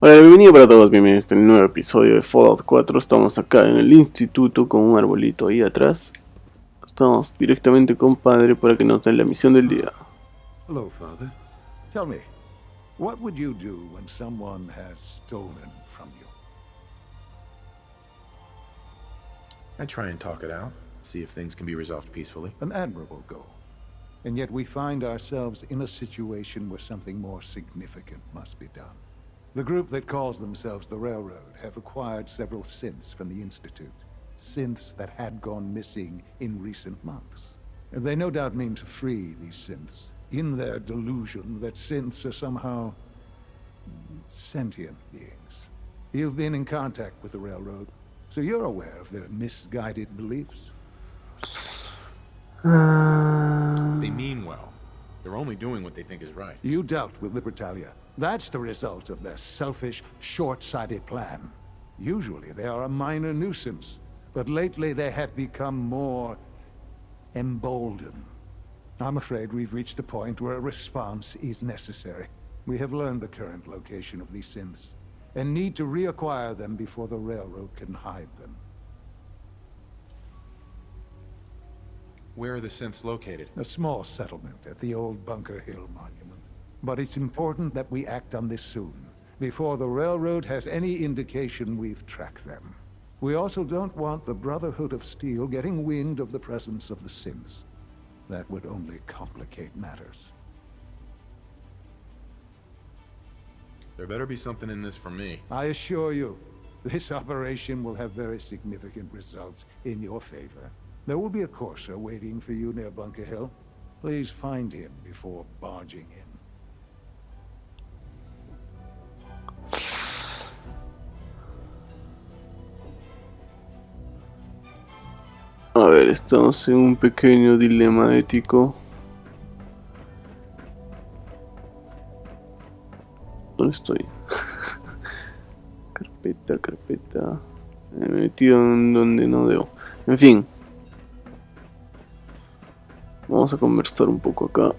Hola, bienvenido para todos, bienvenidos a este nuevo episodio de Fallout 4. Estamos acá en el instituto con un arbolito ahí atrás. Estamos directamente con padre para que nos dé la misión del día. Hello, Father. Tell me, what would you do when someone has stolen from you? I try and talk it out, see if things can be resolved peacefully. An admirable goal. And yet we find ourselves in a situation where something more significant must be done. The group that calls themselves the Railroad have acquired several synths from the Institute. Synths that had gone missing in recent months. And they no doubt mean to free these synths, in their delusion that synths are somehow sentient beings. You've been in contact with the Railroad, so you're aware of their misguided beliefs. They mean well. They're only doing what they think is right. You dealt with Libertalia. That's the result of their selfish, short-sighted plan. Usually they are a minor nuisance, but lately they have become more emboldened. I'm afraid we've reached the point where a response is necessary. We have learned the current location of these synths, and need to reacquire them before the Railroad can hide them. Where are the synths located? A small settlement at the old Bunker Hill Monument. But it's important that we act on this soon, before the Railroad has any indication we've tracked them. We also don't want the Brotherhood of Steel getting wind of the presence of the synths. That would only complicate matters. There better be something in this for me. I assure you, this operation will have very significant results in your favor. There will be a courser waiting for you near Bunker Hill. Please find him before barging in. A ver, estamos en un pequeño dilema ético. ¿Dónde estoy? Carpeta. Me he metido en donde no debo. En fin. Vamos a conversar un poco acá.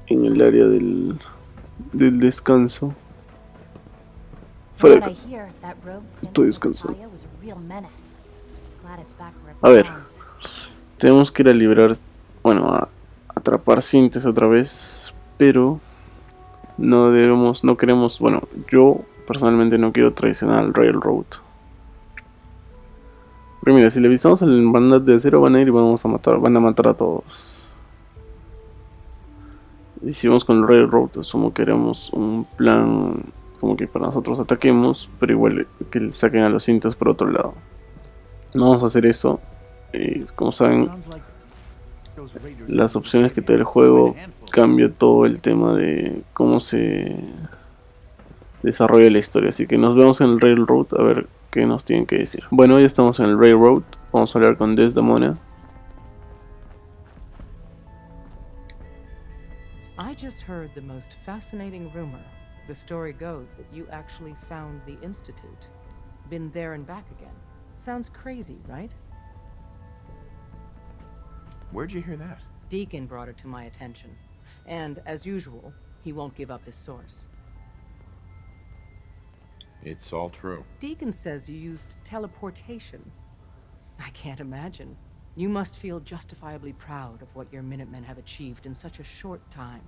En el área del descanso. Fuera. Estoy descansando. A ver, tenemos que ir a liberar, bueno, a atrapar cintas otra vez, pero no queremos, bueno, yo personalmente no quiero traicionar al Railroad. Pero mira, si le avisamos al bandad de acero van a ir y van a matar a todos. Hicimos con el Railroad, asumo que queremos un plan como que para nosotros ataquemos, pero igual que le saquen a los cintas por otro lado. Vamos a hacer eso. Como saben, las opciones que te da el juego cambia todo el tema de cómo se desarrolla la historia. Así que nos vemos en el Railroad a ver qué nos tienen que decir. Bueno, ya estamos en el Railroad. Vamos a hablar con Desdemona. I just heard the most fascinating rumor. The story goes that you actually found the Institute. Been there and back again. Sounds crazy, right? Where'd you hear that? Deacon brought it to my attention. And, as usual, he won't give up his source. It's all true. Deacon says you used teleportation. I can't imagine. You must feel justifiably proud of what your Minutemen have achieved in such a short time.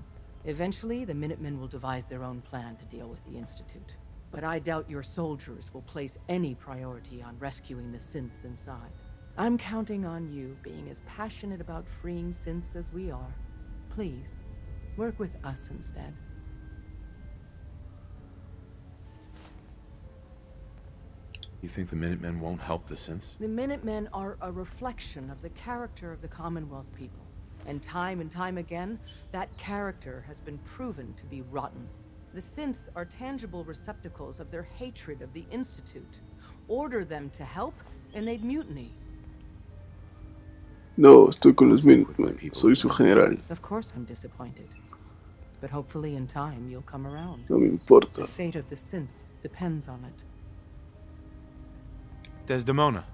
Eventually, the Minutemen will devise their own plan to deal with the Institute. But I doubt your soldiers will place any priority on rescuing the synths inside. I'm counting on you being as passionate about freeing synths as we are. Please, work with us instead. You think the Minutemen won't help the synths? The Minutemen are a reflection of the character of the Commonwealth people. And time again, that character has been proven to be rotten. The synths are tangible receptacles of their hatred of the Institute. Order them to help, and they'd mutiny. No, estoy con los Minutemen. Soy su general. Of course I'm disappointed. But hopefully in time you'll come around. No me importa. The fate of the synths depends on it. Desdemona.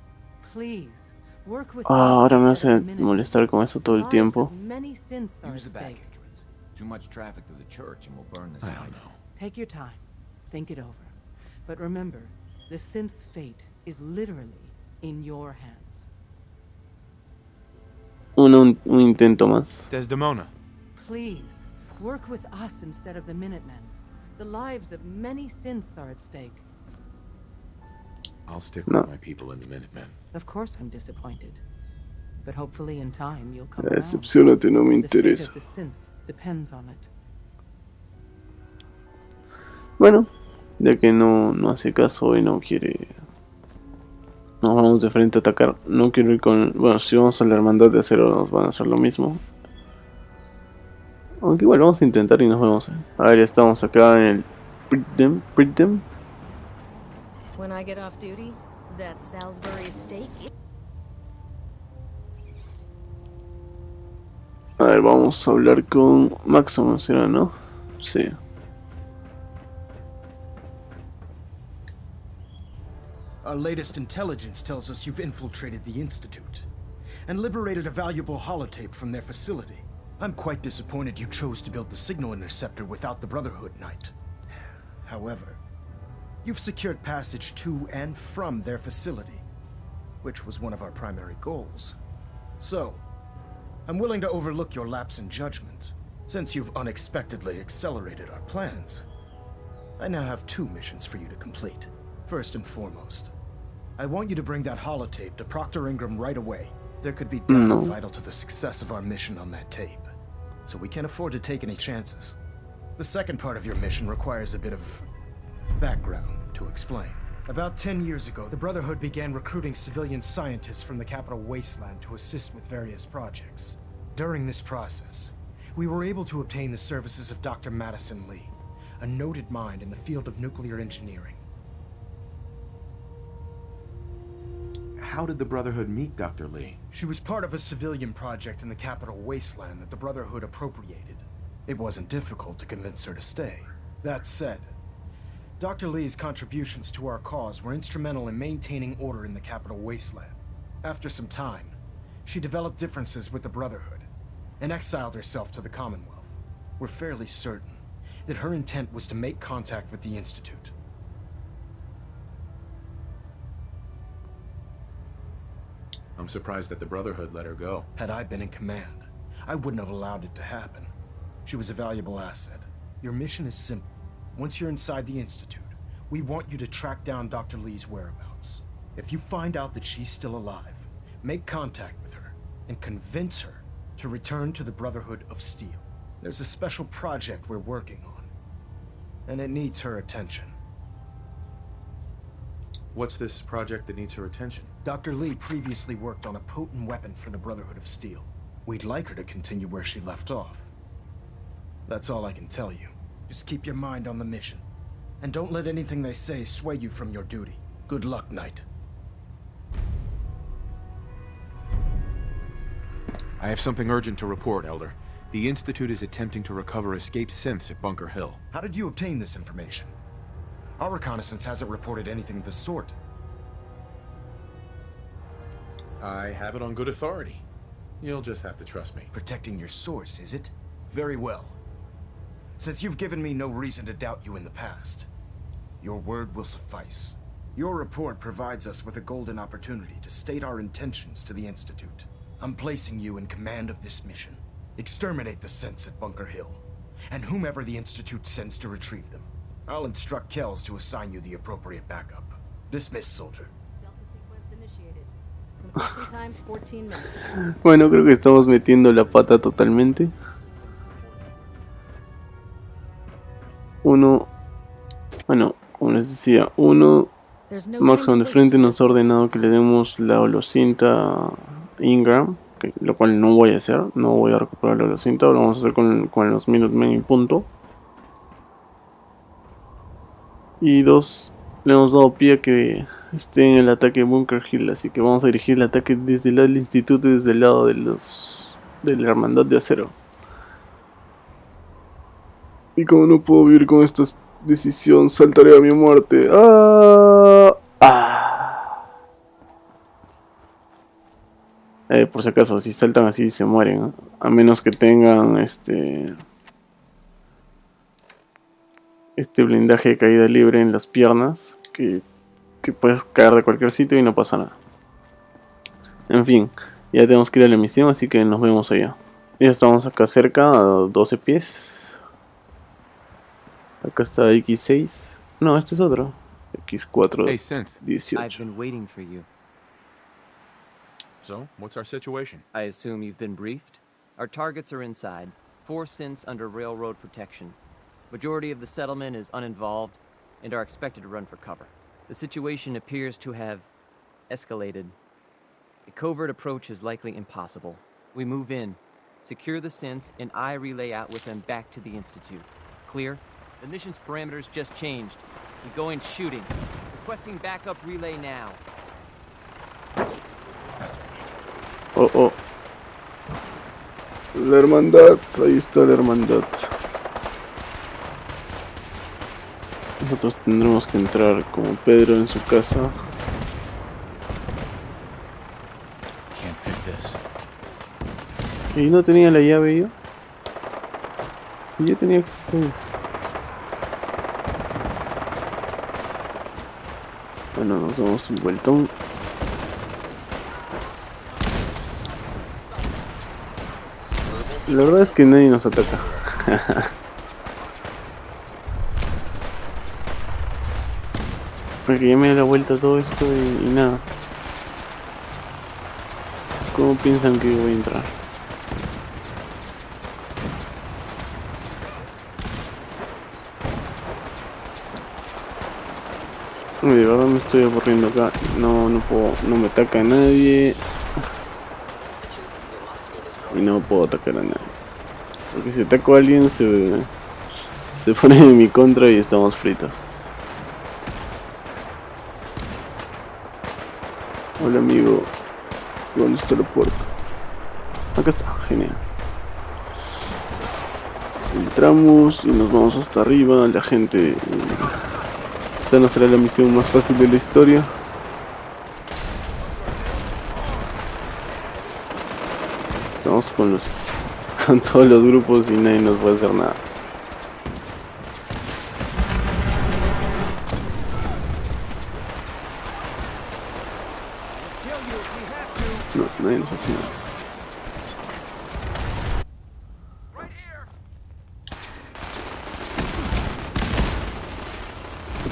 Please, work with Ahora me hace molestar con eso todo el tiempo. Many synths are at Use the back stake. entrance. Too much traffic through the church and we'll burn this I out. don't know. Take your time. think it over. But remember, the synth's fate is literally in your hands. Un intento más. Desdemona. Please, work with us instead of the Minutemen. The lives of many synths are at stake. I'll stick No. with my people in the Minutemen. Of course I'm disappointed. But hopefully in time you'll come around. Decepcionate, no me The fate interesa. of the synths depends on it. Bueno, ya que no hace caso y no quiere... Nos vamos de frente a atacar. No quiero ir con... Bueno, si vamos a la hermandad de acero nos van a hacer lo mismo. Aunque igual vamos a intentar y nos vemos. A ver, ya estamos acá en el Pritem. When I get off duty, that Salisbury steak. A ver, vamos a hablar con Maximum, ¿no? Sí. Our latest intelligence tells us you've infiltrated the Institute and liberated a valuable holotape from their facility. I'm quite disappointed you chose to build the signal interceptor without the Brotherhood Knight. However, you've secured passage to and from their facility, which was one of our primary goals. So, I'm willing to overlook your lapse in judgment, since you've unexpectedly accelerated our plans. I now have 2 missions for you to complete. First and foremost, I want you to bring that holotape to Proctor Ingram right away. There could be data vital to the success of our mission on that tape, so we can't afford to take any chances. The second part of your mission requires a bit of background to explain. About 10 years ago, the Brotherhood began recruiting civilian scientists from the capital wasteland to assist with various projects. During this process, we were able to obtain the services of Dr. Madison Lee, a noted mind in the field of nuclear engineering. How did the Brotherhood meet Dr. Lee? She was part of a civilian project in the capital wasteland that the Brotherhood appropriated. It wasn't difficult to convince her to stay. That said, Dr. Lee's contributions to our cause were instrumental in maintaining order in the capital wasteland. After some time, she developed differences with the Brotherhood and exiled herself to the Commonwealth. We're fairly certain that her intent was to make contact with the Institute. I'm surprised that the Brotherhood let her go. Had I been in command, I wouldn't have allowed it to happen. She was a valuable asset. Your mission is simple. Once you're inside the Institute, we want you to track down Dr. Lee's whereabouts. If you find out that she's still alive, make contact with her and convince her to return to the Brotherhood of Steel. There's a special project we're working on, and it needs her attention. What's this project that needs her attention? Dr. Lee previously worked on a potent weapon for the Brotherhood of Steel. We'd like her to continue where she left off. That's all I can tell you. Just keep your mind on the mission, and don't let anything they say sway you from your duty. Good luck, Knight. I have something urgent to report, Elder. The Institute is attempting to recover escaped synths at Bunker Hill. How did you obtain this information? Our reconnaissance hasn't reported anything of the sort. I have it on good authority. You'll just have to trust me. Protecting your source, is it? Very well. Since you've given me no reason to doubt you in the past, your word will suffice. Your report provides us with a golden opportunity to state our intentions to the Institute. I'm placing you in command of this mission. Exterminate the synths at Bunker Hill, and whomever the Institute sends to retrieve them. I'll instruct Kells to assign you the appropriate backup. Dismissed, soldier. Delta sequence initiated. Completion time 14 minutes. Bueno, creo que estamos metiendo la pata totalmente. Bueno, como les decía, There's no Maxon time de to frente waste. nos ha ordenado que le demos la holocinta a Ingram, lo cual no voy a hacer, no voy a recuperar la holocinta, lo vamos a hacer con los Minutemen y punto. Y 2, le hemos dado pie a que esté en el ataque de Bunker Hill, así que vamos a dirigir el ataque desde el lado del instituto y desde el lado de la hermandad de acero. Y como no puedo vivir con esta decisión, saltaré a mi muerte. Por si acaso, si saltan así se mueren, ¿eh? A menos que tengan este blindaje de caída libre en las piernas, que puedes caer de cualquier sitio y no pasa nada. En fin, ya tenemos que ir a la misión, así que nos vemos allá. Ya estamos acá cerca, a 12 pies. Acá está X6. No, este es otro. X4. Hey, Synth. 18. I've been waiting for you. So, what's our situation? I assume you've been briefed? Our targets are inside. 4 synths under railroad protection. Majority of the settlement is uninvolved and are expected to run for cover. The situation appears to have escalated. A covert approach is likely impossible. We move in, secure the synths, and I relay out with them back to the Institute. Clear? The mission's parameters just changed. We go in shooting. Requesting backup relay now. Oh, oh. La hermandad. Ahí está la hermandad. Nosotros tendremos que entrar como Pedro en su casa. Can't pick this. ¿Y no tenía la llave yo? Yo tenía acceso ahí. Bueno, nos damos un vueltón. La verdad es que nadie nos ataca. Porque ya me da la vuelta a todo esto y nada. ¿Cómo piensan que voy a entrar? De verdad me estoy aburriendo acá. No puedo, no me ataca a nadie. Y no puedo atacar a nadie. Porque si ataco a alguien se pone en mi contra y estamos fritos. Hola amigo. ¿Dónde está la puerta? Acá está, genial. Entramos y nos vamos hasta arriba. La gente... esta no será la misión más fácil de la historia. Estamos con todos los grupos y nadie nos puede hacer nada. No, nadie nos hace nada.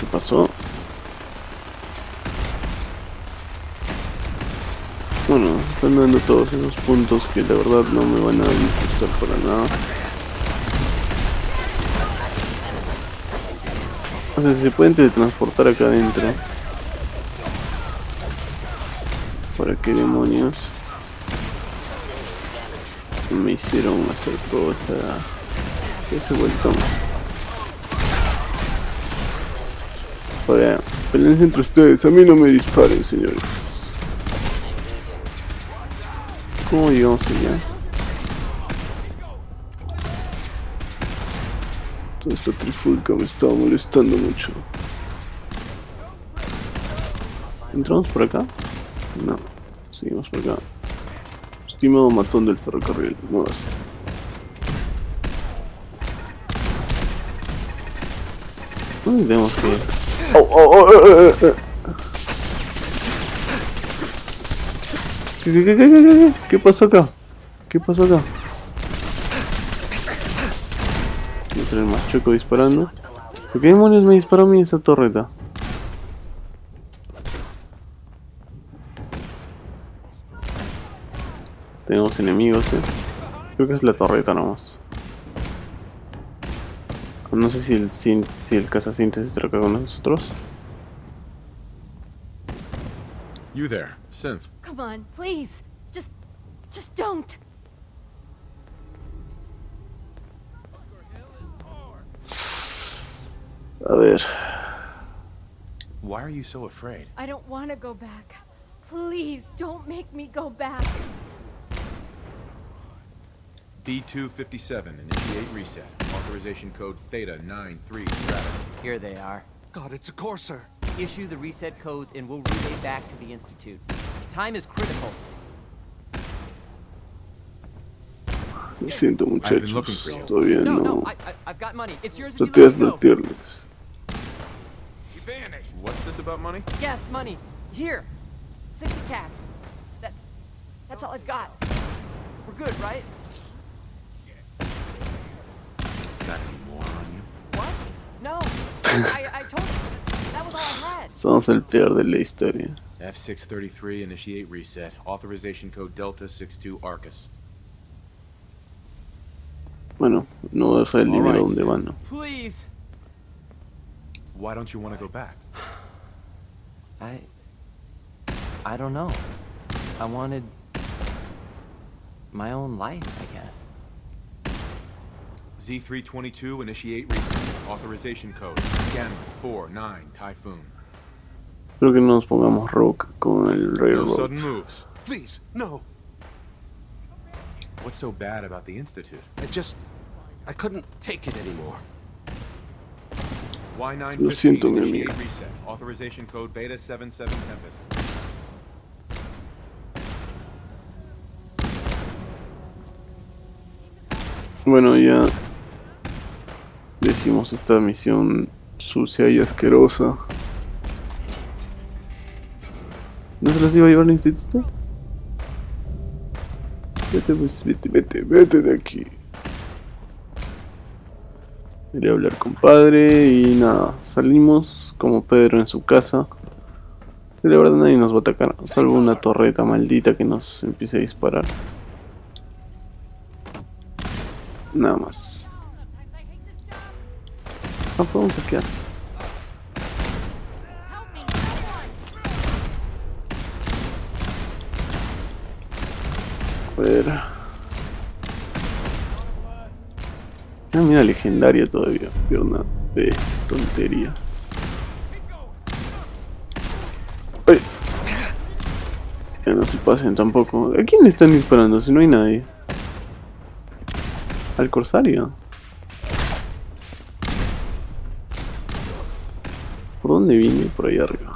¿Qué pasó? Bueno, están dando todos esos puntos que la verdad no me van a disgustar para nada. O sea, si se pueden teletransportar acá adentro. ¿Para qué demonios me hicieron hacer todo ese vueltón? Ahora, peleen entre ustedes, a mí no me disparen, señores. ¿Cómo llegamos allá? Toda esta trifulca me estaba molestando mucho. ¿Entramos por acá? No, seguimos por acá. Estimado matón del ferrocarril, muévase. ¿Dónde tenemos que ir? ¿Qué pasó acá? ¿Qué pasó acá? Voy a ser el más choco disparando. ¿Por qué demonios me disparó a mí esa torreta? Tenemos enemigos, Creo que es la torreta nomás. No sé si el cazasíntesis estará acá con nosotros. You there, Synth. Come on, please. Just don't. A ver. Why are you so afraid? I don't want to go back. Please, don't make me go back. B257, initiate reset. Authorization code Theta 93 status. Here they are. God, it's a courser. Issue the reset codes and we'll relay back to the Institute. Time is critical. Lo siento, I've been looking for muchachos. you. Todavía No, no. no, I've got money. It's yours if you Traté de let me go. advertirles. What's this about money? Yes, money. Here. 60 caps. That's all I've got. We're good, right? Got any more on you? What? No. I told you. That was all I had. Somos el peor de la historia. F633, initiate reset. Authorization code Delta 62 Arcus. Bueno, no voy a dejar el All dinero right, donde Sam. van, ¿no? Please. Why don't you want to go back? I don't know. I wanted my own life, I guess. Z322, initiate reset. Authorization code Scanner 49 Typhoon. Creo que no nos pongamos rock con el No Railroad. sudden moves. Please, no. What's so bad about the Institute? I couldn't take it anymore. Lo siento, Y915, mi initiate amigo. reset. Authorization code Beta 77 Tempest. Bueno, ya decimos esta misión sucia y asquerosa. ¿No se los iba a llevar al instituto? Vete, pues, vete de aquí. Quería hablar con padre y nada, salimos como Pedro en su casa. Y la verdad nadie nos va a atacar, salvo una torreta maldita que nos empiece a disparar. Nada más. No podemos saquear. A ver. Ah, mira, legendaria todavía. Pierna de tonterías. ¡Ay! Ya no se pasen tampoco. ¿A quién le están disparando si no hay nadie? ¿Al corsario? ¿Por dónde vine? Por ahí arriba.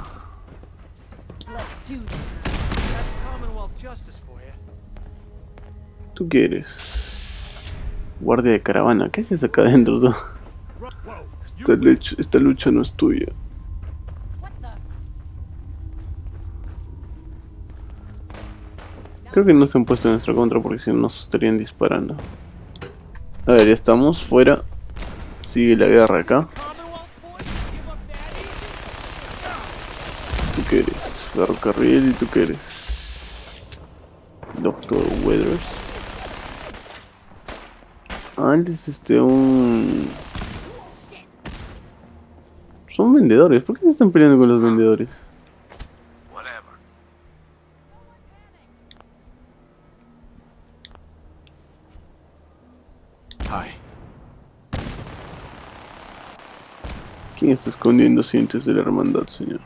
¿Tú qué eres? Guardia de caravana. ¿Qué haces acá adentro tú? Esta lucha no es tuya. Creo que no se han puesto en nuestra contra porque si no nos estarían disparando. A ver, ya estamos fuera. Sigue la guerra acá. ¿Tú qué eres? Ferrocarril. ¿Y tú qué eres? Doctor Weathers. Ah, él es un... Son vendedores. ¿Por qué se están peleando con los vendedores? Hi. ¿Quién está escondiendo cientos de la hermandad, señor?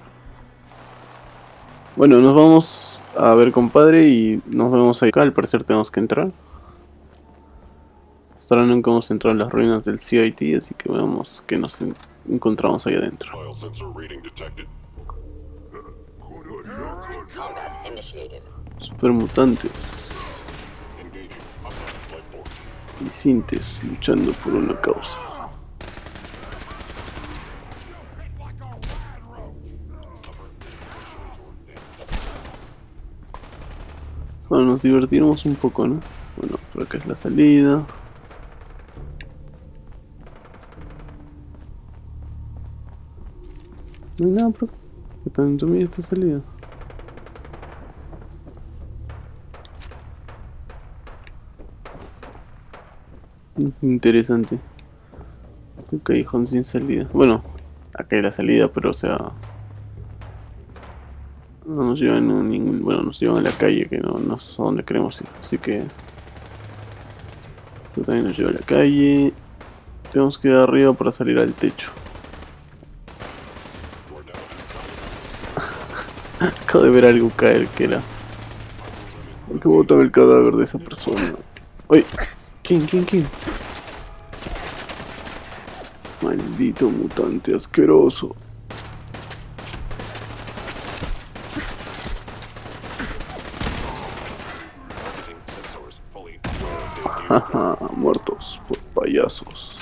Bueno, nos vamos a ver, compadre, y nos vemos acá. Al parecer tenemos que entrar. Hasta ahora nunca hemos entrado en las ruinas del CIT, así que veamos qué nos encontramos ahí adentro. Supermutantes y sintes luchando por una causa. Bueno, nos divertiremos un poco, ¿no? Bueno, por acá es la salida. No hay nada por acá. ¿Qué tanto mide esta salida? Interesante. Un callejón sin salida. Bueno, acá hay la salida, pero o sea... No nos llevan a ningún... Bueno, nos llevan a la calle, que no es a donde queremos ir. Así que... Esto también nos lleva a la calle. Tenemos que ir arriba para salir al techo. Acabo de ver algo caer que era... ¿Por qué botan el cadáver de esa persona? ¡Ay! ¿Quién? Maldito mutante asqueroso. Jaja, muertos por payasos.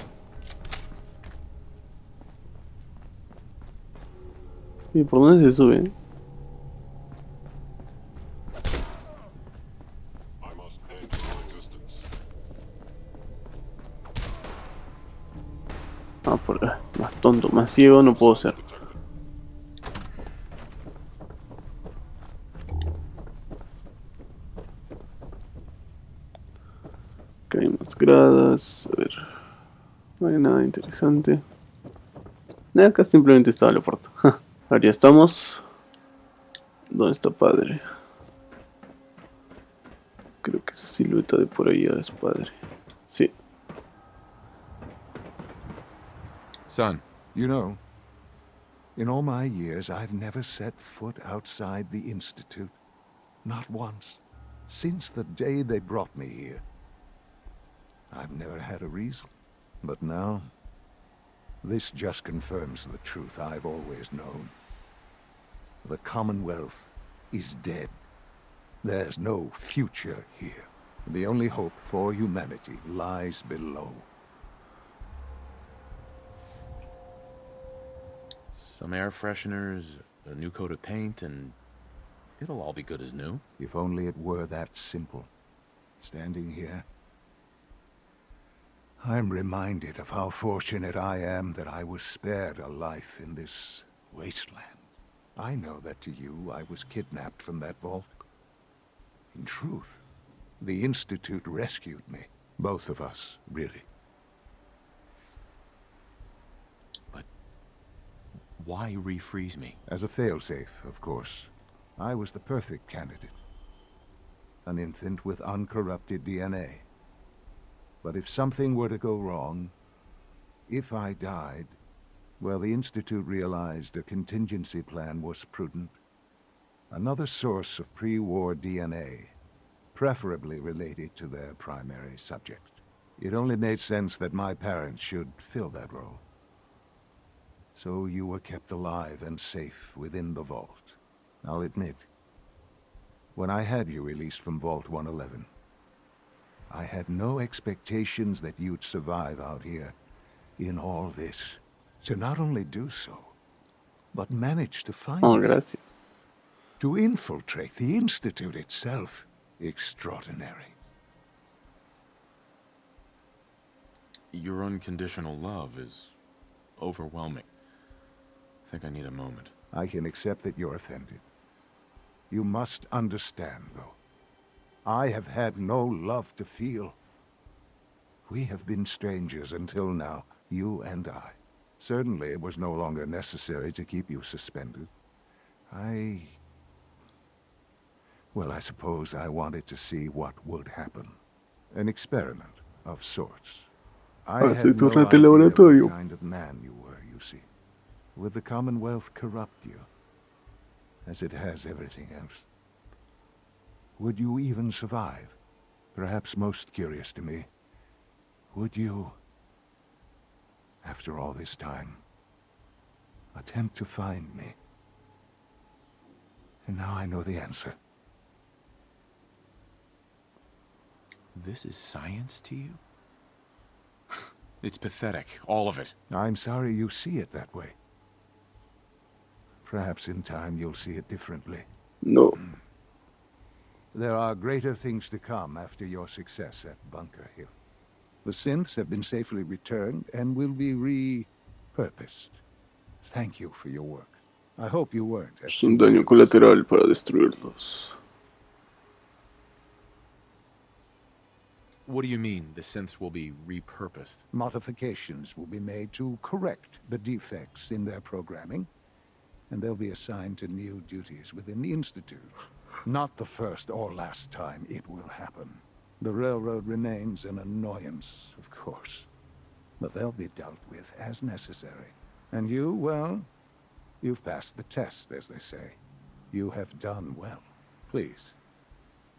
¿Y por dónde se sube? Ah, por más tonto, más ciego no puedo ser. Acá hay más gradas. A ver. No hay nada interesante. Acá simplemente estaba la puerta. Ahora ya estamos. ¿Dónde está padre? Creo que esa silueta de por ahí es padre. Sí. Son, You know, in all my years, I've never set foot outside the Institute. Not once. Since the day they brought me here. I've never had a reason. But now, this just confirms the truth I've always known. The Commonwealth is dead. There's no future here. The only hope for humanity lies below. some air fresheners, a new coat of paint, and it'll all be good as new. If only it were that simple. Standing here, I'm reminded of how fortunate I am that I was spared a life in this wasteland. I know that to you, I was kidnapped from that vault. In truth, the Institute rescued me. Both of us, really. But why refreeze me? As a failsafe, of course. I was the perfect candidate. An infant with uncorrupted DNA. But if something were to go wrong, if I died, well, the Institute realized a contingency plan was prudent. Another source of pre-war DNA, preferably related to their primary subject. It only made sense that my parents should fill that role. So you were kept alive and safe within the vault. I'll admit, when I had you released from Vault 111, I had no expectations that you'd survive out here in all this. To not only do so, but manage to find me. Gracias. To infiltrate the Institute itself. Extraordinary. Your unconditional love is overwhelming. I think I need a moment. I can accept that you're offended. You must understand, though. I have had no love to feel. We have been strangers until now, you and I. Certainly it was no longer necessary to keep you suspended. Well, I suppose I wanted to see what would happen. An experiment of sorts. I had no idea what kind of man you were, you see. Would the Commonwealth corrupt you? As it has everything else. Would you even survive? Perhaps most curious to me, would you, after all this time, attempt to find me? And now I know the answer. This is science to you? It's pathetic, all of it. I'm sorry you see it that way. Perhaps in time you'll see it differently. No. There are greater things to come after your success at Bunker Hill. The synths have been safely returned and will be repurposed. Thank you for your work. I hope you weren't. Es un daño colateral para destruirlos. What do you mean, the synths will be repurposed? Modifications will be made to correct the defects in their programming, and they'll be assigned to new duties within the Institute. Not the first or last time it will happen. The railroad remains an annoyance, of course, but they'll be dealt with as necessary. And you, well, you've passed the test, as they say. You have done well. Please,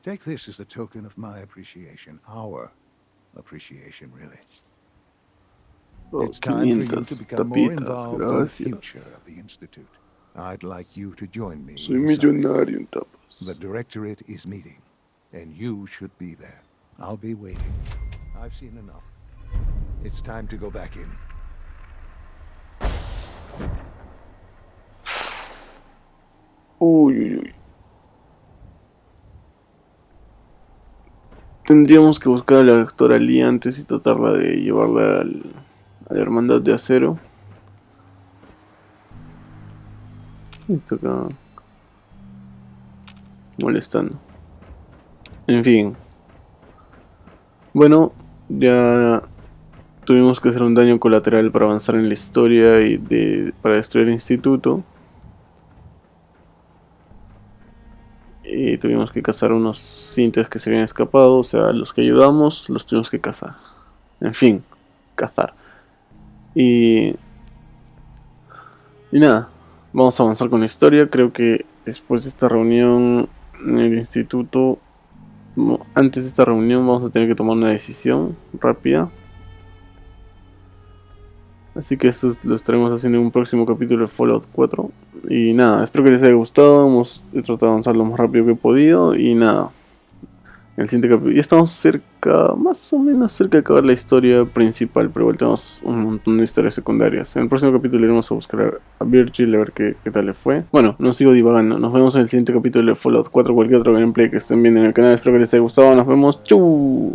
take this as a token of my appreciation. Our appreciation, really. It's time for you to become more involved in the future of the Institute. I'd like you to join me. Soy millonario en tapas. The Directorate is meeting, and you should be there. I'll be waiting. I've seen enough. It's time to go back in. Uy, uy, uy. Tendríamos que buscar a la doctora Lee antes y tratarla de llevarla a la hermandad de acero. Esto acá molestando. En fin. Bueno, ya tuvimos que hacer un daño colateral para avanzar en la historia y para destruir el instituto. Y tuvimos que cazar unos sintes que se habían escapado, o sea, los que ayudamos los tuvimos que cazar. En fin, cazar. Y nada, vamos a avanzar con la historia. Creo que después de esta reunión en el instituto, antes de esta reunión vamos a tener que tomar una decisión rápida. Así que esto lo estaremos haciendo en un próximo capítulo de Fallout 4. Y nada, espero que les haya gustado. He tratado de avanzar lo más rápido que he podido. Y nada, en el siguiente capítulo ya estamos cerca, más o menos cerca de acabar la historia principal. Pero igual tenemos un montón de historias secundarias. En el próximo capítulo iremos a buscar a Virgil, a ver qué tal le fue. Bueno, no sigo divagando. Nos vemos en el siguiente capítulo de Fallout 4. Cualquier otro gameplay que estén viendo en el canal. Espero que les haya gustado. Nos vemos. ¡Chau!